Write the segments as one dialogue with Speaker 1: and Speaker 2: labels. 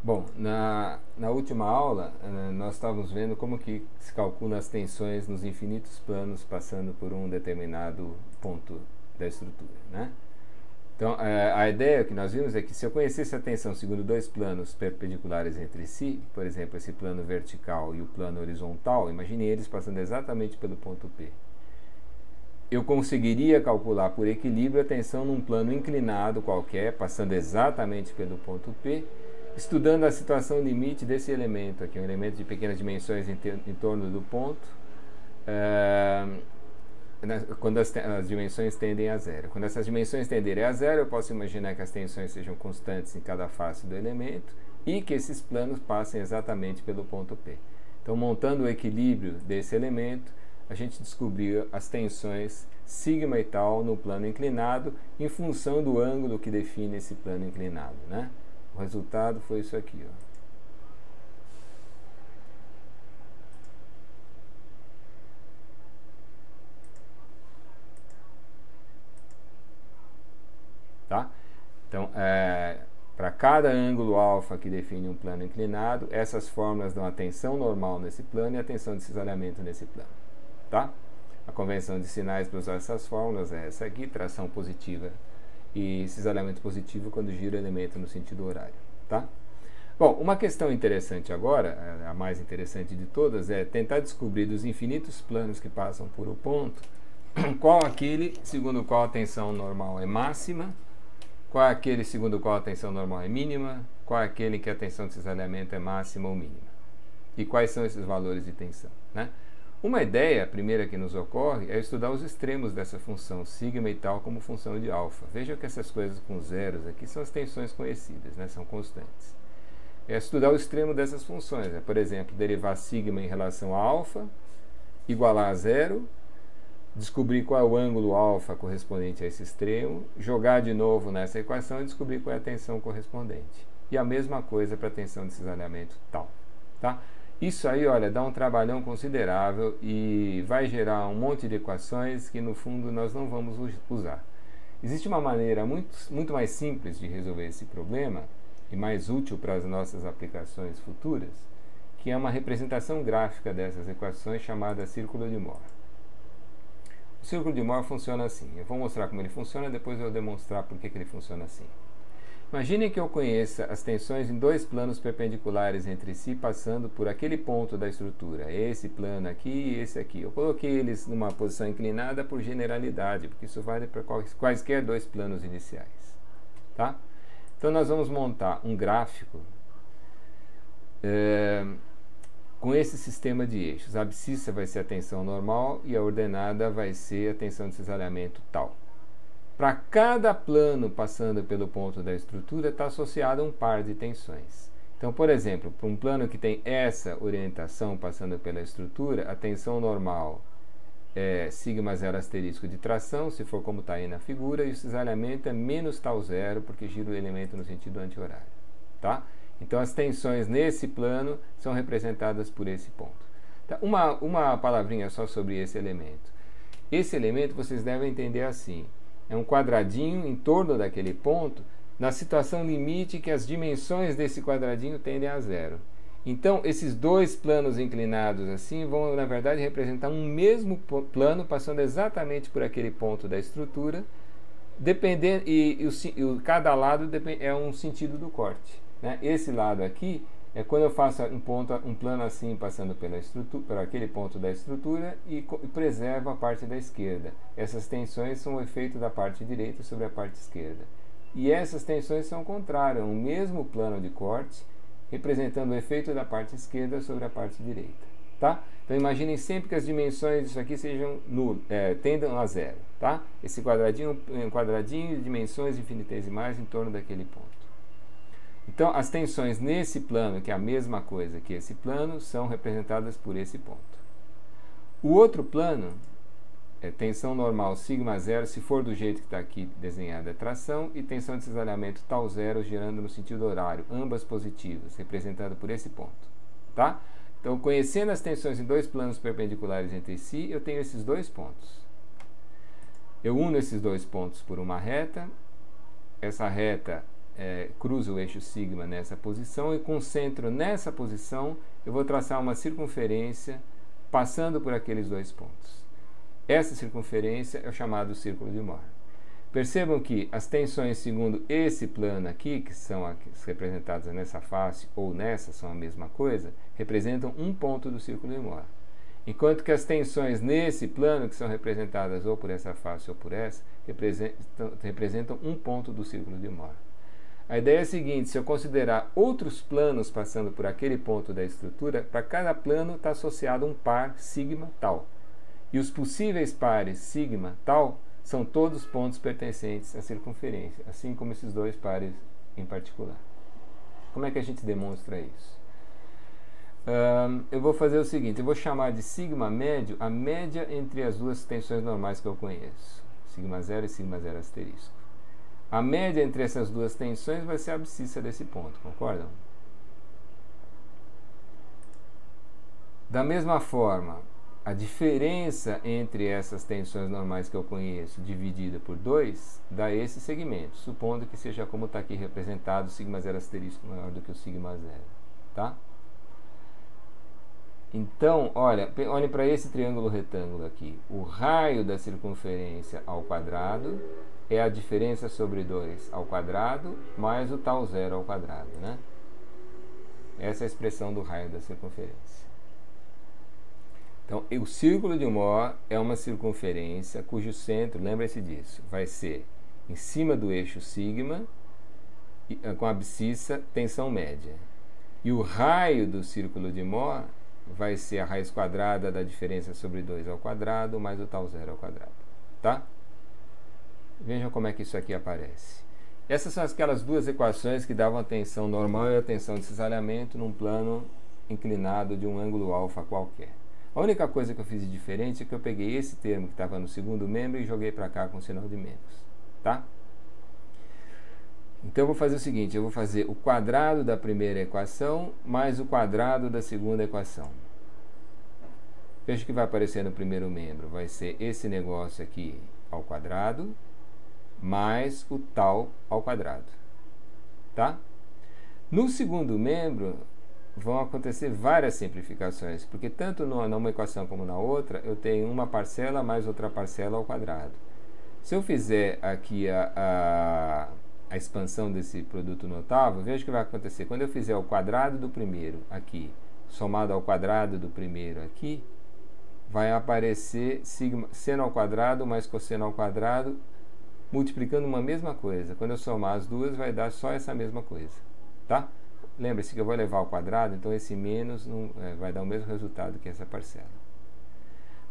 Speaker 1: Bom, na última aula, nós estávamos vendo como que se calcula as tensões nos infinitos planos passando por um determinado ponto da estrutura, né? Então, a ideia que nós vimos é que se eu conhecesse a tensão segundo dois planos perpendiculares entre si, por exemplo, esse plano vertical e o plano horizontal, imagine eles passando exatamente pelo ponto P. Eu conseguiria calcular por equilíbrio a tensão num plano inclinado qualquer, passando exatamente pelo ponto P, estudando a situação limite desse elemento aqui, um elemento de pequenas dimensões em torno do ponto, quando as dimensões tendem a zero. Quando essas dimensões tenderem a zero, eu posso imaginar que as tensões sejam constantes em cada face do elemento e que esses planos passem exatamente pelo ponto P. Então, montando o equilíbrio desse elemento, a gente descobriu as tensões sigma e tal no plano inclinado em função do ângulo que define esse plano inclinado, né? O resultado foi isso aqui, ó. Tá? Então, para cada ângulo alfa que define um plano inclinado, essas fórmulas dão a tensão normal nesse plano e a tensão de cisalhamento nesse plano. Tá? A convenção de sinais para usar essas fórmulas é essa aqui, tração positiva e cisalhamento positivo quando gira o elemento no sentido horário. Tá? Bom, uma questão interessante agora, a mais interessante de todas, é tentar descobrir dos infinitos planos que passam por o ponto, qual aquele segundo o qual a tensão normal é máxima, qual aquele segundo o qual a tensão normal é mínima, qual aquele que a tensão de cisalhamento é máxima ou mínima. E quais são esses valores de tensão, né? Uma ideia, a primeira que nos ocorre, é estudar os extremos dessa função sigma e tal como função de alfa. Vejam que essas coisas com zeros aqui são as tensões conhecidas, né? São constantes. É estudar o extremo dessas funções. Por exemplo, derivar sigma em relação a alfa, igualar a zero, descobrir qual é o ângulo alfa correspondente a esse extremo, jogar de novo nessa equação e descobrir qual é a tensão correspondente. E a mesma coisa para a tensão de cisalhamento tal. Tá? Isso aí, olha, dá um trabalhão considerável e vai gerar um monte de equações que, no fundo, nós não vamos usar. Existe uma maneira muito mais simples de resolver esse problema e mais útil para as nossas aplicações futuras, que é uma representação gráfica dessas equações chamada círculo de Mohr. O círculo de Mohr funciona assim. Eu vou mostrar como ele funciona, depois eu vou demonstrar por que ele funciona assim. Imagine que eu conheça as tensões em dois planos perpendiculares entre si, passando por aquele ponto da estrutura, esse plano aqui e esse aqui. Eu coloquei eles numa posição inclinada por generalidade, porque isso vale para quaisquer dois planos iniciais. Tá? Então, nós vamos montar um gráfico com esse sistema de eixos. A abscissa vai ser a tensão normal e a ordenada vai ser a tensão de cisalhamento tal. Para cada plano passando pelo ponto da estrutura, está associado a um par de tensões. Então, por exemplo, para um plano que tem essa orientação passando pela estrutura, a tensão normal é sigma zero asterisco de tração, se for como está aí na figura, e o cisalhamento é menos tal zero, porque gira o elemento no sentido anti-horário. Tá? Então, as tensões nesse plano são representadas por esse ponto. Tá? Uma palavrinha só sobre esse elemento. Esse elemento vocês devem entender assim. É um quadradinho em torno daquele ponto, na situação limite que as dimensões desse quadradinho tendem a zero. Então, esses dois planos inclinados assim vão, na verdade, representar um mesmo plano passando exatamente por aquele ponto da estrutura, dependendo, cada lado é um sentido do corte. Né? Esse lado aqui é quando eu faço um plano assim passando pela estrutura, por aquele ponto da estrutura e preservo a parte da esquerda. Essas tensões são o efeito da parte direita sobre a parte esquerda. E essas tensões são o contrário, o mesmo plano de corte, representando o efeito da parte esquerda sobre a parte direita. Tá? Então imaginem sempre que as dimensões disso aqui tendam a zero. Tá? Esse quadradinho é um quadradinho de dimensões infinitesimais em torno daquele ponto. Então, as tensões nesse plano, que é a mesma coisa que esse plano, são representadas por esse ponto. O outro plano é tensão normal sigma zero, se for do jeito que está aqui desenhada a tração, e tensão de cisalhamento tal zero, girando no sentido horário, ambas positivas, representado por esse ponto. Tá? Então, conhecendo as tensões em dois planos perpendiculares entre si, eu tenho esses dois pontos. Eu uno esses dois pontos por uma reta. Essa reta cruzo o eixo sigma nessa posição e concentro nessa posição, eu vou traçar uma circunferência passando por aqueles dois pontos. Essa circunferência é o chamado círculo de Mohr. Percebam que as tensões segundo esse plano aqui, que são as representadas nessa face ou nessa, são a mesma coisa, representam um ponto do círculo de Mohr. Enquanto que as tensões nesse plano, que são representadas ou por essa face ou por essa, representam um ponto do círculo de Mohr. A ideia é a seguinte: se eu considerar outros planos passando por aquele ponto da estrutura, para cada plano está associado um par sigma tal. E os possíveis pares sigma tal são todos pontos pertencentes à circunferência, assim como esses dois pares em particular. Como é que a gente demonstra isso? Eu vou fazer o seguinte: eu vou chamar de sigma médio a média entre as duas tensões normais que eu conheço, sigma 0 e sigma 0 asterisco. A média entre essas duas tensões vai ser a abscissa desse ponto, concordam? Da mesma forma, a diferença entre essas tensões normais que eu conheço dividida por 2 dá esse segmento, supondo que seja como está aqui representado, sigma 0 asterisco maior do que o sigma 0, tá? Então, olhem para esse triângulo retângulo aqui. O raio da circunferência ao quadrado é a diferença sobre 2 ao quadrado mais o tal zero ao quadrado, né? Essa é a expressão do raio da circunferência. Então, o círculo de Mohr é uma circunferência cujo centro, lembre-se disso, vai ser em cima do eixo sigma, com a abscissa tensão média. E o raio do círculo de Mohr vai ser a raiz quadrada da diferença sobre 2 ao quadrado mais o tal zero ao quadrado, tá? Vejam como é que isso aqui aparece. Essas são aquelas duas equações que davam a tensão normal e a tensão de cisalhamento num plano inclinado de um ângulo alfa qualquer. A única coisa que eu fiz de diferente é que eu peguei esse termo que estava no segundo membro e joguei para cá com sinal de menos, tá? Então eu vou fazer o seguinte: eu vou fazer o quadrado da primeira equação mais o quadrado da segunda equação. Veja o que vai aparecer no primeiro membro. Vai ser esse negócio aqui ao quadrado mais o tal ao quadrado, tá? No segundo membro vão acontecer várias simplificações, porque tanto numa equação como na outra eu tenho uma parcela mais outra parcela ao quadrado. Se eu fizer aqui a expansão desse produto notável, veja o que vai acontecer. Quando eu fizer o quadrado do primeiro aqui, somado ao quadrado do primeiro aqui, vai aparecer seno ao quadrado mais cosseno ao quadrado, multiplicando uma mesma coisa. Quando eu somar as duas, vai dar só essa mesma coisa, tá? Lembre-se que eu vou levar ao quadrado, então esse menos vai dar o mesmo resultado que essa parcela.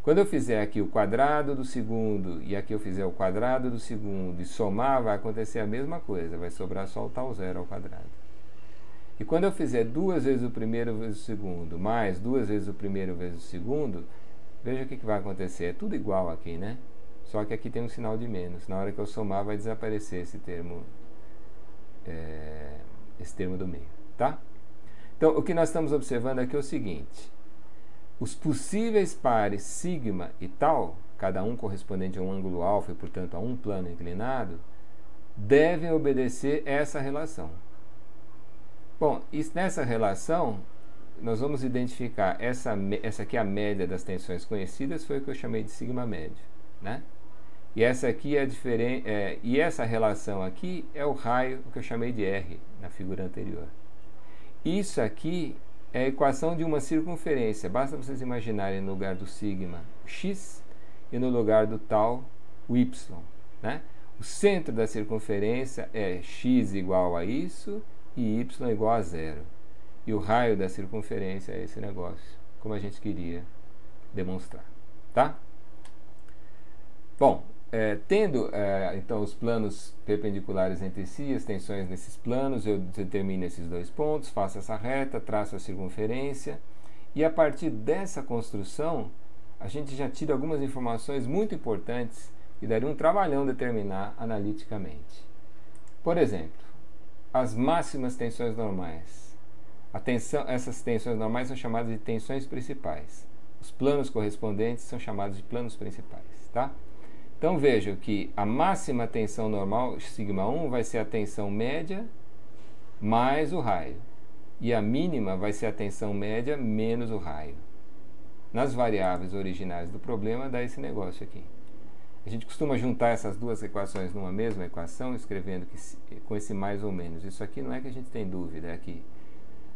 Speaker 1: Quando eu fizer aqui o quadrado do segundo e aqui eu fizer o quadrado do segundo e somar, vai acontecer a mesma coisa, vai sobrar só o tal zero ao quadrado. E quando eu fizer duas vezes o primeiro vezes o segundo, mais duas vezes o primeiro vezes o segundo, veja o que vai acontecer. É tudo igual aqui, né? Só que aqui tem um sinal de menos. Na hora que eu somar, vai desaparecer esse termo do meio, tá? Então, o que nós estamos observando aqui é o seguinte: os possíveis pares sigma e tal, cada um correspondente a um ângulo alfa e, portanto, a um plano inclinado, devem obedecer essa relação. Bom, e nessa relação, nós vamos identificar essa aqui, a média das tensões conhecidas, foi o que eu chamei de sigma médio, né? E essa aqui é e essa relação aqui é o raio, o que eu chamei de R na figura anterior. Isso aqui é a equação de uma circunferência. Basta vocês imaginarem no lugar do sigma o x e no lugar do tal o y, né? O centro da circunferência é x igual a isso e y igual a zero. E o raio da circunferência é esse negócio, como a gente queria demonstrar, tá? Bom, tendo então os planos perpendiculares entre si, as tensões nesses planos, eu determino esses dois pontos, faço essa reta, traço a circunferência, e a partir dessa construção a gente já tira algumas informações muito importantes que daria um trabalhão determinar analiticamente. Por exemplo, as máximas tensões normais. Essas tensões normais são chamadas de tensões principais. Os planos correspondentes são chamados de planos principais, tá? Então veja que a máxima tensão normal, σ1, vai ser a tensão média mais o raio. E a mínima vai ser a tensão média menos o raio. Nas variáveis originais do problema dá esse negócio aqui. A gente costuma juntar essas duas equações numa mesma equação, escrevendo com esse mais ou menos. Isso aqui não é que a gente tem dúvida, é que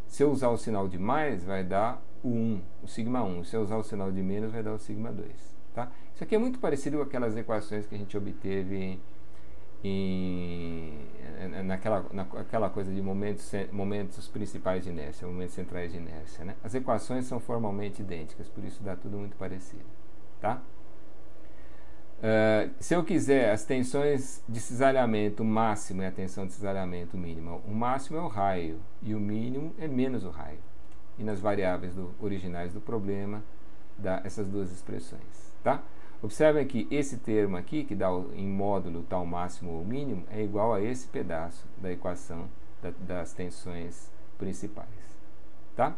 Speaker 1: se eu usar o sinal de mais, vai dar o 1, o σ1. Se eu usar o sinal de menos, vai dar o σ2. Tá? Isso aqui é muito parecido com aquelas equações que a gente obteve naquela coisa de momentos principais de inércia, momentos centrais de inércia. Né? As equações são formalmente idênticas, por isso dá tudo muito parecido. Tá? Se eu quiser as tensões de cisalhamento máximo e a tensão de cisalhamento mínima, o máximo é o raio e o mínimo é menos o raio. E nas variáveis originais do problema dá essas duas expressões. Tá? Observem que esse termo aqui, que dá em módulo tal máximo ou mínimo, é igual a esse pedaço da equação das tensões principais. Tá?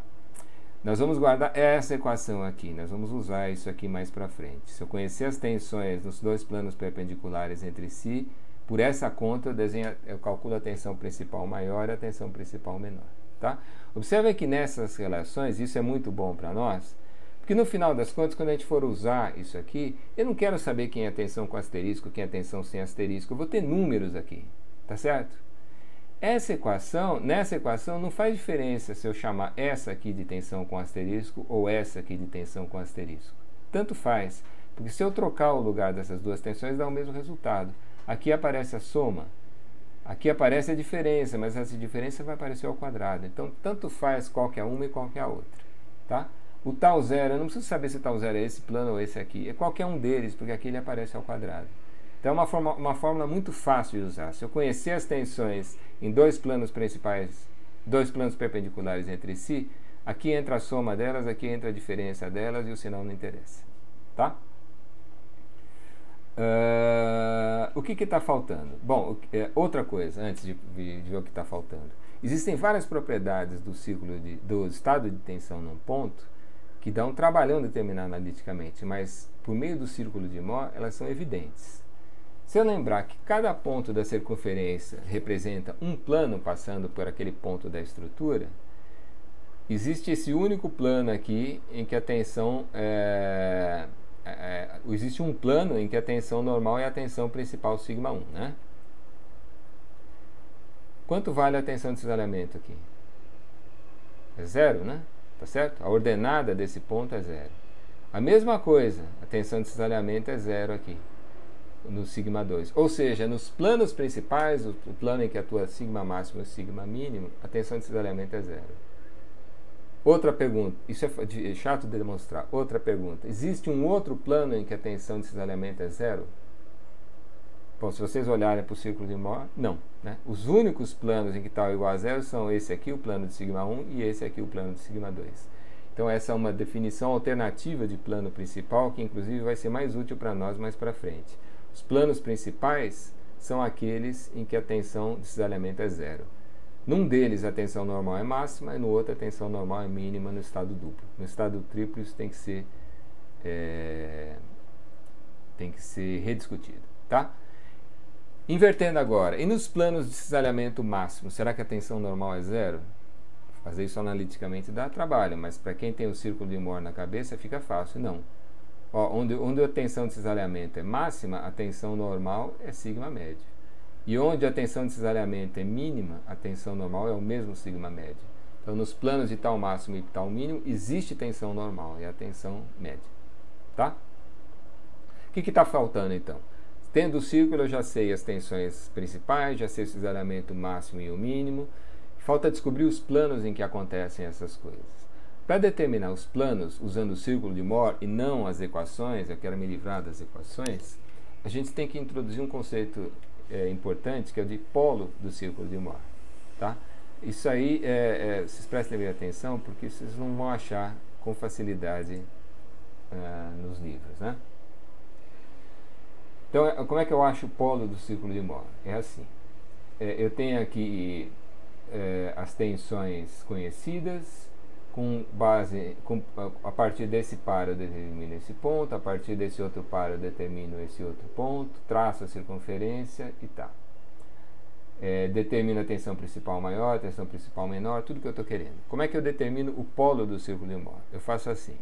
Speaker 1: Nós vamos guardar essa equação aqui, nós vamos usar isso aqui mais para frente. Se eu conhecer as tensões dos dois planos perpendiculares entre si, por essa conta eu calculo a tensão principal maior e a tensão principal menor. Tá? Observem que nessas relações, isso é muito bom para nós, porque no final das contas, quando a gente for usar isso aqui, eu não quero saber quem é a tensão com asterisco, quem é a tensão sem asterisco, eu vou ter números aqui, tá certo? Nessa equação não faz diferença se eu chamar essa aqui de tensão com asterisco ou essa aqui de tensão com asterisco. Tanto faz, porque se eu trocar o lugar dessas duas tensões dá o mesmo resultado. Aqui aparece a soma, aqui aparece a diferença, mas essa diferença vai aparecer ao quadrado. Então, tanto faz qual que é uma e qual que é a outra. Tá? O tal zero, eu não preciso saber se tal zero é esse plano ou esse aqui. É qualquer um deles, porque aqui ele aparece ao quadrado. Então é uma fórmula muito fácil de usar. Se eu conhecer as tensões em dois planos principais, dois planos perpendiculares entre si, aqui entra a soma delas, aqui entra a diferença delas e o sinal não interessa. Tá? O que está faltando? Bom, outra coisa, antes de ver o que está faltando. Existem várias propriedades do estado de tensão num ponto que dá um trabalhão determinar analiticamente, mas por meio do círculo de Mohr elas são evidentes. Se eu lembrar que cada ponto da circunferência representa um plano passando por aquele ponto da estrutura, existe esse único plano aqui em que a tensão existe um plano em que a tensão normal é a tensão principal σ1, né? Quanto vale a tensão de cisalhamento aqui? É zero, né? Tá certo? A ordenada desse ponto é zero. A mesma coisa, a tensão de cisalhamento é zero aqui, no σ2. Ou seja, nos planos principais, o plano em que atua σ máximo e σ mínimo, a tensão de cisalhamento é zero. Outra pergunta, isso é chato de demonstrar. Outra pergunta, existe um outro plano em que a tensão de cisalhamento é zero? Bom, se vocês olharem para o círculo de Mohr, não. Né? Os únicos planos em que tal igual a zero são esse aqui, o plano de σ1, e esse aqui, o plano de σ2. Então essa é uma definição alternativa de plano principal, que inclusive vai ser mais útil para nós mais para frente. Os planos principais são aqueles em que a tensão de cisalhamento é zero. Num deles a tensão normal é máxima e no outro a tensão normal é mínima no estado duplo. No estado triplo isso tem que ser rediscutido. Tá? Invertendo agora, e nos planos de cisalhamento máximo, será que a tensão normal é zero? Fazer isso analiticamente dá trabalho, mas para quem tem o círculo de Mohr na cabeça fica fácil. Não. Ó, onde a tensão de cisalhamento é máxima, a tensão normal é σ médio. E onde a tensão de cisalhamento é mínima, a tensão normal é o mesmo σ médio. Então, nos planos de tal máximo e tal mínimo, existe tensão normal, é a tensão média. Tá? O que está faltando, então? Tendo o círculo, eu já sei as tensões principais, já sei o cisalhamento máximo e o mínimo. Falta descobrir os planos em que acontecem essas coisas. Para determinar os planos, usando o círculo de Mohr e não as equações, eu quero me livrar das equações, a gente tem que introduzir um conceito importante, que é o de polo do círculo de Mohr. Tá? Isso aí, vocês prestem bem atenção, porque vocês não vão achar com facilidade nos livros. Né? Então, como é que eu acho o polo do círculo de Mohr? É assim. Eu tenho aqui as tensões conhecidas, a partir desse par eu determino esse ponto, a partir desse outro par eu determino esse outro ponto, traço a circunferência e tá. Determino a tensão principal maior, a tensão principal menor, tudo que eu estou querendo. Como é que eu determino o polo do círculo de Mohr? Eu faço assim.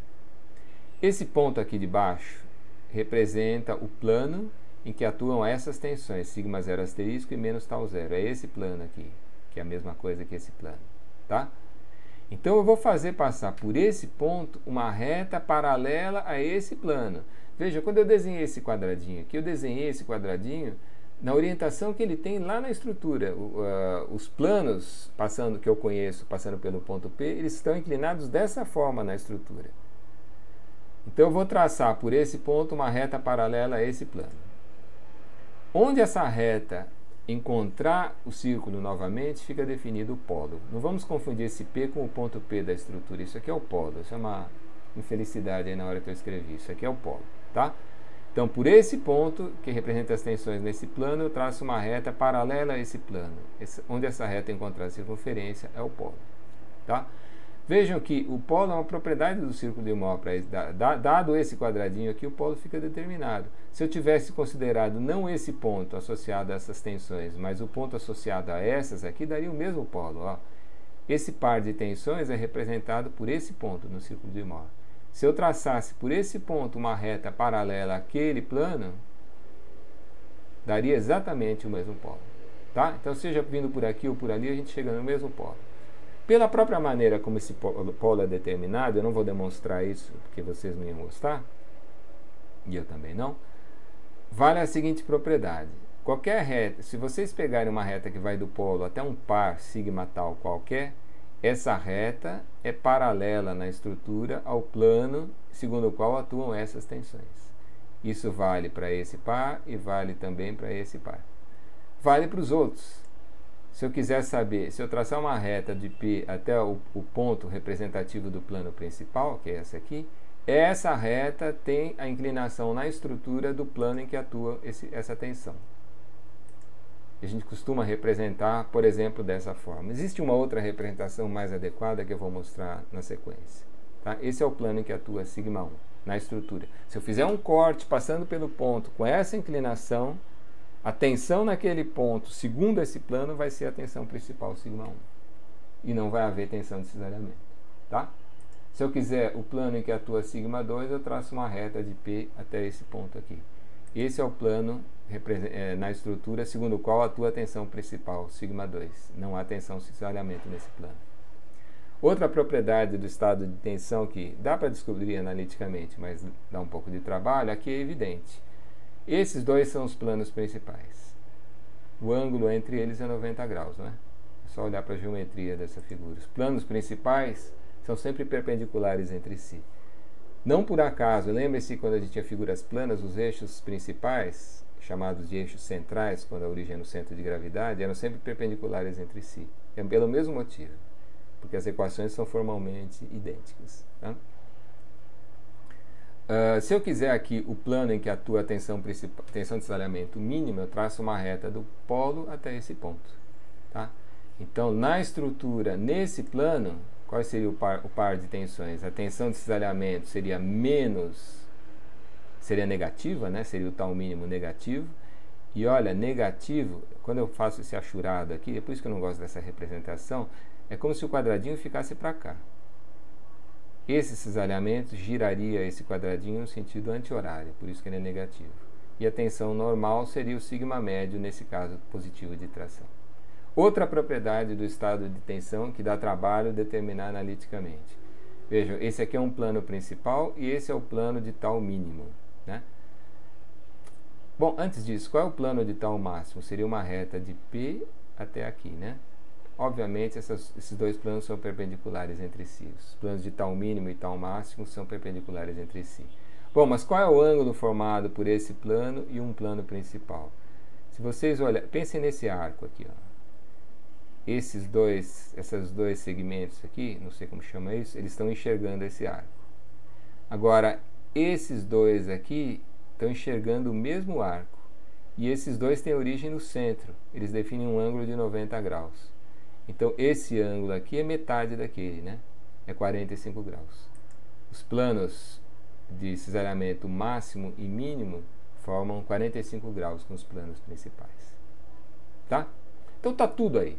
Speaker 1: Esse ponto aqui de baixo representa o plano em que atuam essas tensões, sigma 0 asterisco e menos tau 0. É esse plano aqui, que é a mesma coisa que esse plano, tá? Então eu vou fazer passar por esse ponto uma reta paralela a esse plano. Veja, quando eu desenhei esse quadradinho aqui, eu desenhei esse quadradinho na orientação que ele tem lá na estrutura. Os planos que eu conheço, passando pelo ponto P, eles estão inclinados dessa forma na estrutura. Então eu vou traçar por esse ponto uma reta paralela a esse plano. Onde essa reta encontrar o círculo novamente, fica definido o polo. Não vamos confundir esse P com o ponto P da estrutura. Isso aqui é o polo. Isso é uma infelicidade aí na hora que eu escrevi. Isso aqui é o polo, tá? Então, por esse ponto, que representa as tensões nesse plano, eu traço uma reta paralela a esse plano. Onde essa reta encontrar a circunferência é o polo, tá? Vejam que o polo é uma propriedade do círculo de Mohr. Dado esse quadradinho aqui, o polo fica determinado. Se eu tivesse considerado não esse ponto associado a essas tensões, mas o ponto associado a essas aqui, daria o mesmo polo. Ó. Esse par de tensões é representado por esse ponto no círculo de Mohr. Se eu traçasse por esse ponto uma reta paralela àquele plano, daria exatamente o mesmo polo. Tá? Então, seja vindo por aqui ou por ali, a gente chega no mesmo polo. Pela própria maneira como esse polo é determinado, eu não vou demonstrar isso porque vocês não iam gostar, e eu também não, vale a seguinte propriedade. Qualquer reta, se vocês pegarem uma reta que vai do polo até um par sigma tal qualquer, essa reta é paralela na estrutura ao plano segundo o qual atuam essas tensões. Isso vale para esse par e vale também para esse par. Vale para os outros. Se eu quiser saber, se eu traçar uma reta de P até o ponto representativo do plano principal, que é essa reta tem a inclinação na estrutura do plano em que atua essa tensão. A gente costuma representar, por exemplo, dessa forma. Existe uma outra representação mais adequada que eu vou mostrar na sequência. Tá? Esse é o plano em que atua sigma 1, na estrutura. Se eu fizer um corte passando pelo ponto com essa inclinação, a tensão naquele ponto, segundo esse plano, vai ser a tensão principal, sigma 1. E não vai haver tensão de cisalhamento. Tá? Se eu quiser o plano em que atua sigma 2, eu traço uma reta de P até esse ponto aqui. Esse é o plano na estrutura segundo o qual atua a tensão principal, sigma 2. Não há tensão de cisalhamento nesse plano. Outra propriedade do estado de tensão que dá para descobrir analiticamente, mas dá um pouco de trabalho, aqui é evidente. Esses dois são os planos principais. O ângulo entre eles é 90 graus, não é? É só olhar para a geometria dessa figura. Os planos principais são sempre perpendiculares entre si. Não por acaso, lembre-se quando a gente tinha figuras planas, os eixos principais, chamados de eixos centrais, quando a origem é no centro de gravidade, eram sempre perpendiculares entre si. É pelo mesmo motivo, porque as equações são formalmente idênticas. Tá? Se eu quiser aqui o plano em que atua a tensão de cisalhamento mínima, eu traço uma reta do polo até esse ponto. Tá? Então, na estrutura, nesse plano, qual seria o par de tensões? A tensão de cisalhamento seria seria negativa, né? Seria o tau mínimo negativo. E olha, negativo, quando eu faço esse achurado aqui, é por isso que eu não gosto dessa representação, é como se o quadradinho ficasse para cá. Esse cisalhamento giraria esse quadradinho no sentido anti-horário, por isso que ele é negativo. E a tensão normal seria o sigma médio, nesse caso positivo de tração. Outra propriedade do estado de tensão que dá trabalho determinar analiticamente. Vejam, esse aqui é um plano principal e esse é o plano de tau mínimo. Né? Bom, antes disso, qual é o plano de tau máximo? Seria uma reta de P até aqui, né? Obviamente, esses dois planos são perpendiculares entre si. Os planos de tau mínimo e tau máximo são perpendiculares entre si. Bom, mas qual é o ângulo formado por esse plano e um plano principal? Se vocês olharem, pensem nesse arco aqui. Ó. Esses dois segmentos aqui, não sei como chama isso, eles estão enxergando esse arco. Agora, esses dois aqui estão enxergando o mesmo arco. E esses dois têm origem no centro. Eles definem um ângulo de 90 graus. Então, esse ângulo aqui é metade daquele, né? é 45 graus. Os planos de cisalhamento máximo e mínimo formam 45 graus com os planos principais. Tá? Então tá tudo aí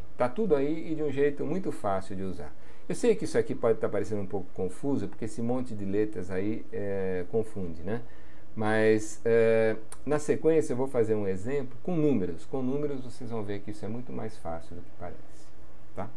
Speaker 1: e de um jeito muito fácil de usar. Eu sei que isso aqui pode estar parecendo um pouco confuso, porque esse monte de letras aí confunde, né? Mas na sequência eu vou fazer um exemplo com números. Com números vocês vão ver que isso é muito mais fácil do que parece. Tá?